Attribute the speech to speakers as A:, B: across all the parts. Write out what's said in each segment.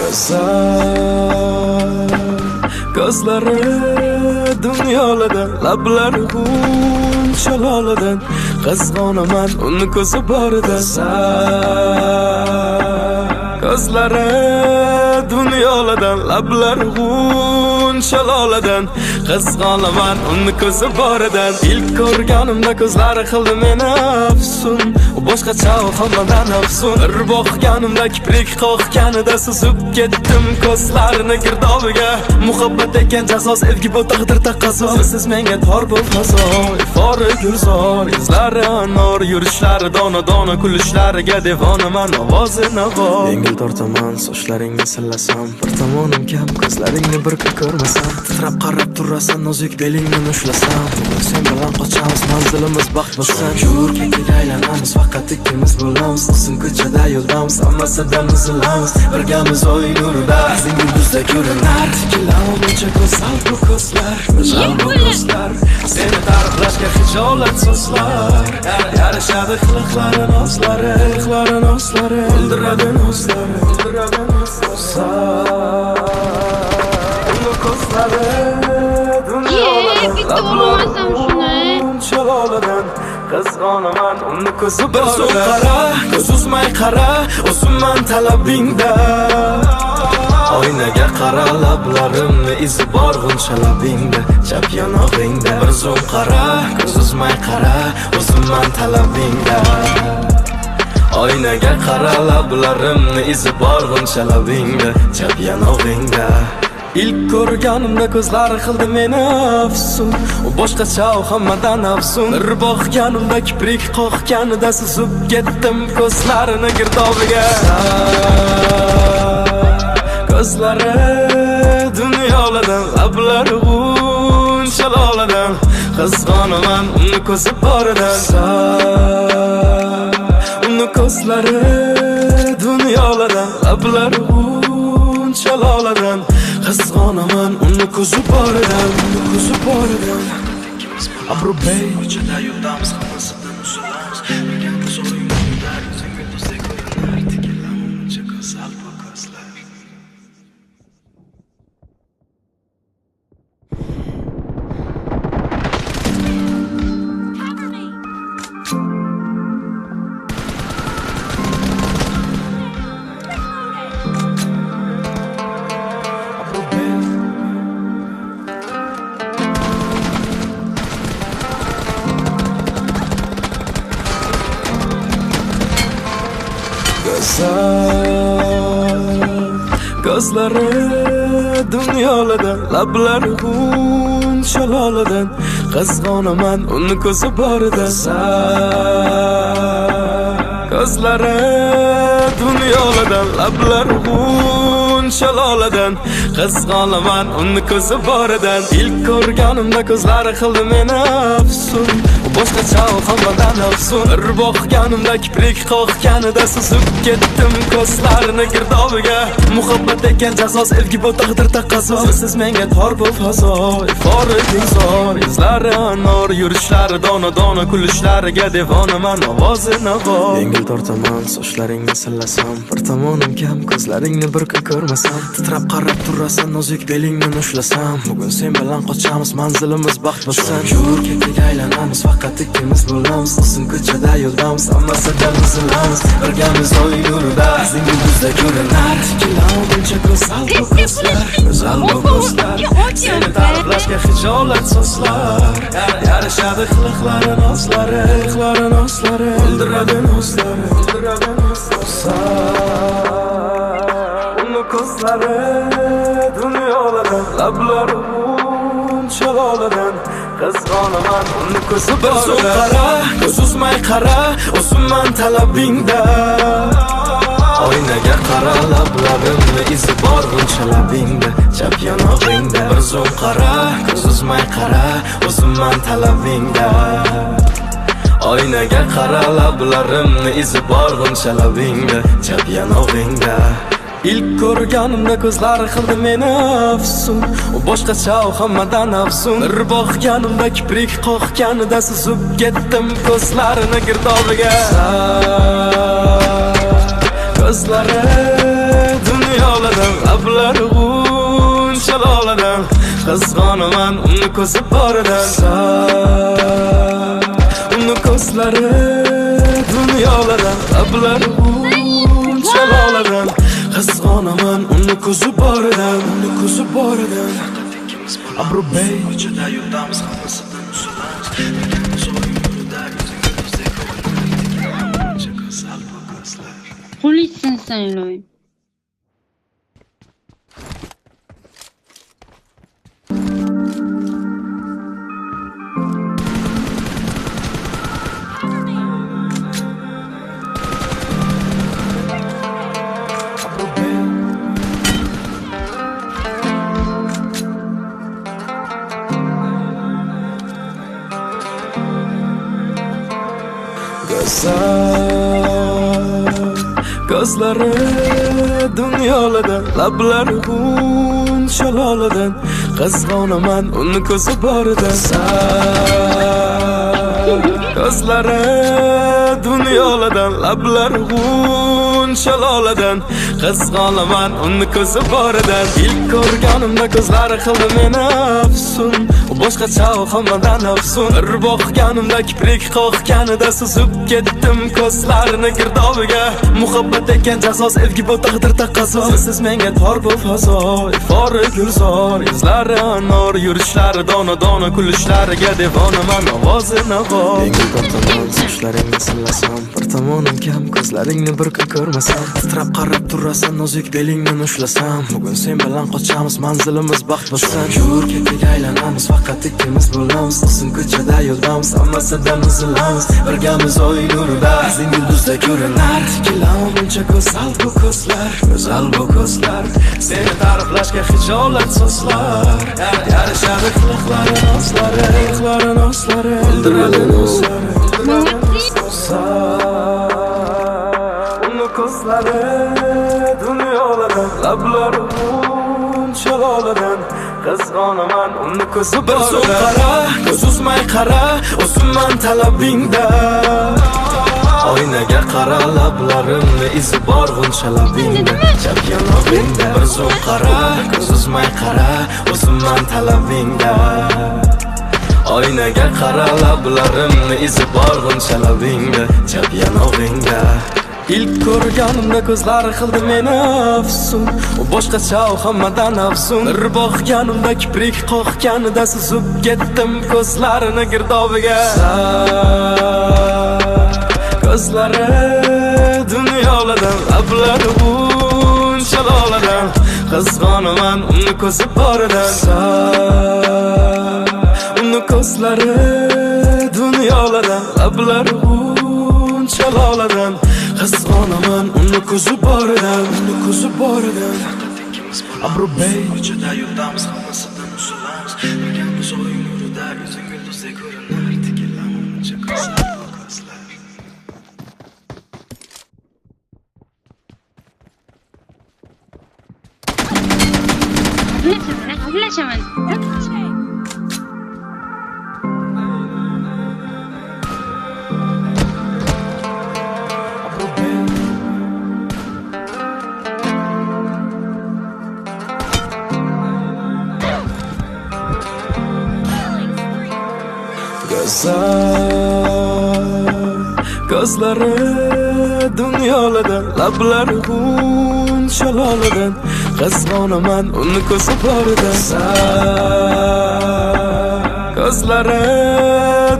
A: Go'zal ko'zlari dunyolardan, lablari buncha loladan, qizg'onaman uni ko'zi boridan. Ko'zlari dunyolardan, lablari buncha loladan, qizg'onaman uni ko'zi boridan. Ilk ko'rganimda ko'zlari qildi meni afsun, boshqacha hammadan afsun. Bir boqganimda kiprik qoqganida suzib ketdim ko'zlarini girdobiga. Muhabbat ekan jazoz, evgi bu taqdir taqozo. Siz menga tor bo'lmaso, ifori gulzor, izlari anor, yurishlari dona-dona, kulishlariga devonaman, ovozi navo. Yengil tortaman, sochlaringni sillasam, bir tomonim kam, ko'zlaringni bir kun ko'rmasam, titrab qarab turasan, nozik belingni mushlasam. Sen bilan qochamiz, manzilimiz baxt bo'lsin. Yo'rkakka aylanamiz, faqat ikkimiz bo'lamiz. Qism ko'chada yo'ldamiz, hammasidan uzilamiz. Birgamiz oy nurida, bizning yulduzda ko'rinar. Tikilamicha go'zal bu ko'zlar, go'zal bu ko'zlar. Seni ta'riflashga hijolat so'zlar. Yarashadi qiliqlari, nozlari, qiliqlari, nozlari, o'ldiradi nozlari, o'ldiradi nozlari. Uni ko'zlari
B: bitta bo'lmasam shuni.
A: Chalolardan qizg'onaman uni ko'zi boridan. Qara, ko'z uzmay qara, o'zimman talabingda. Oynaga qara, lablarimni izi bor g'uncha labingda, chap yonog'ingda. Bir zum qara, ko'z uzmay qara, o'zimman talabingda. Oynaga qara, lablarimni izi bor g'uncha labingda, chap yonog'ingda. İlk ko'rganimda ko'zlari qildi meni afsun, u boshqacha hammadan afsun. Bir boqganimda kiprik qoqganida suzib ketdim ko'zlarini girdobiga. Ko'zlari dunyolardan, lablari buncha loladan, qizg'onaman uni ko'zi boridan. Uni ko'zlari dunyolardan, lablari buncha loladan, qizg'onaman uni ko'zi boridan, uni ko'zi boridan. Abru bey ko'chada yo'ldamiz, hammasidan uzilamiz. Birgamiz o'yinlarda, sen yulduzda ko'rinar. Tikilamuncha go'zal bu ko'zlar. Ko'zlari dunyolardan, lablari buncha loladan, qizg'onaman uni ko'zi boridan. Ko'zlari dunyolardan, lablari buncha loladan, qizg'onaman uni ko'zi boridan. Ilk ko'rganimda ko'zlari qildi meni afsun, boshqacha hammadan afsun. Bir boqganimda kiprik qoqganida suzib ketdim ko'zlarini girdobiga. Muhabbat ekan jazoz, evgi bu taqdir taqozo. Siz menga tor bo'lmaso, ifori gulzor, izlari anor, yurishlari dona-dona, kulishlariga devonaman, ovozi navo. Yengil tortaman, sochlaringni sillasam, bir tomonim kam, ko'zlaringni bir kun ko'rmasam, titrab qarab turasan, nozik belingni mushlasam. Bugun sen bilan qochamiz, manzilimiz baxt bo'lsin. Yo'rkakka aylanamiz, faqat ikkimiz bo'lamiz. Qism ko'chada yo'ldamiz, hammasidan uzilamiz. Birgamiz oy nurida, bizning yulduzda ko'rinar. Tikilamuncha go'zal bu ko'zlar, go'zal bu ko'zlar. Seni ta'riflashga hijolat so'zlar. Yarashadi qiliqlari, nozlari, qiliqlari, nozlari, o'ldiradi nozlari, o'ldiradi nozlari. Uni ko'zlari dunyolardan, lablari buncha loladan, qizg'onaman uni ko'zi boridan. Qara, ko'z uzmay qara, o'zimman talabingda. Oynaga qara, lablarimni izi bor g'uncha labingda, chap yonog'ingda. Bir zum qara, ko'z uzmay qara, o'zimman talabingda. Oynaga qara, lablarimni izi bor g'uncha labingda, chap yonog'ingda. İlk ko'rganimda ko'zlari qildi meni afsun, u boshqacha hammadan afsun. Bir boqganimda kiprik qoqganida suzib ketdim ko'zlarini girdobiga. Ko'zlari dunyolardan lablari g'uncha loladan qizg'onaman uni ko'zi boridan uni ko'zlari dunyolardan lablari g'uncha loladan qizg'onaman uni ko'zi boridan Abru Bey ko'chada yurtamiz hammasidan usulamiz birgamiz o'yinlarda yuzingga do'stdek ko'rinardik go'zal bu ko'zlar
B: Qulitsin sayloy.
A: Gözleri dunyolardan lablari g'uncha loladan qizg'onaman uni ko'zi boridan Gözleri dunyolardan lablari g'uncha loladan qizg'onaman uni ko'zi boridan ilk ko'rganimda ko'zlari qildi meni afsun boshqacha hammadan afsun bir boqganimda kiprik qoqganida suzib ketdim ko'zlarini girdobiga muhabbat ekan jazoz evgi bu taqdir taqozo siz menga tor bu fazo ifori gulzor izlari anor yurishlari dona kulishlariga devonaman ovozi navo yengil tortaman sochlaringni sillasam bir tomonim kam ko'zlaringni bir kun ko'rmasam titrab qarab turasan nozik belingni ushlasam bugun sen bilan qochamiz manzilimiz baxt bo'lsin yur ketiga aylanamiz faqat ikkimiz bo'lamiz qizim ko'chada yo'ldamiz hammasidan uzilamiz birgamiz oy nurida izing yulduzda ko'rinar tikilaman buncha go'zal bu ko'zlar seni ta'riflashga hijolat so'zlar yarashadi qiliqlari noslari o'ldiradi noslari uni ko'zlari dunyolardan lablari g'uncha loladan qizg'onaman uni ko'zi bir zum qara ko'z uzmay qara o'zimman talabingda oynaga qara lablarimni izi bor g'uncha labingda chap yanog'ingda bir zum qara ko'z uzmay qara o'zimman talabingda oynaga qara lablarimni izi bor g'uncha labingda chap yanog'ingda ilk ko'rganimda ko'zlari qildi meni afsun u boshqacha hammadan afsun bir boqganimda kiprik qoqganida suzib ketdim ko'zlarini girdobiga ko'zlari dunyolardan lablari g'uncha loladan qizg'onaman uni ko'zi boridan uni ko'zlari dunyolardan lablari g'uncha loladan qizg'onaman uni ko'zi boridan Abru Bey ko'chada yurtamiz hammasidan usulamiz birgamiz o'yin nurida yuzing yulduzday ko'rinar tikilaman buncha go'zal bu ko'zlar
B: Hazırlaşaman.
A: Gözleri dunyolardan lablari g'uncha loladan qizg'onaman uni ko'zi boridan Gözleri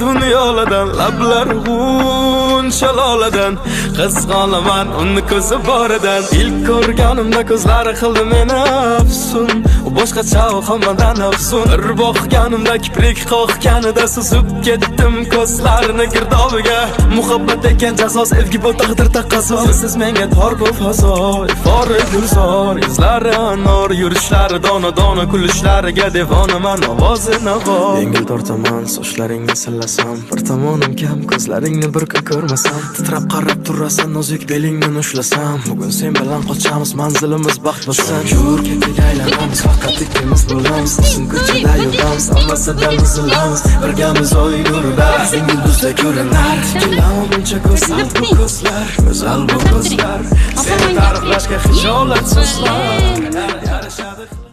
A: dunyolardan lablari g'uncha loladan qizg'onaman uni ko'zi boridan ilk ko'rganimda ko'zlari qildi meni afsun u boshqacha hammadan afsun bir boqganimda kiprik qoqganida suzib ketdim ko'zlarini girdobiga muhabbat ekan jazoz evgi bu taqdir taqozo siz menga tor bu fazo ifori gulzor izlari anor yurishlari dona kulishlariga devonaman ovozi navo yengil tortaman sochlaringni sillasam bir tomonim kam ko'zlaringni bir kun ko'rmasam titrab qarab turasan nozik belingni ushlasam bugun sen bilan qochamiz manzilimiz baxt bo'lsin yur ketiga aylanamiz faqat ikkimiz bo'lamiz. Uzun ko'chada yuramiz, hammasidan uzilamiz. Birgamiz oy nurida, sen yulduzda ko'rinar. Kelammuncha go'zal bu ko'zlar, go'zal bu ko'zlar. Seni ta'riflashga hijolat so'zlar.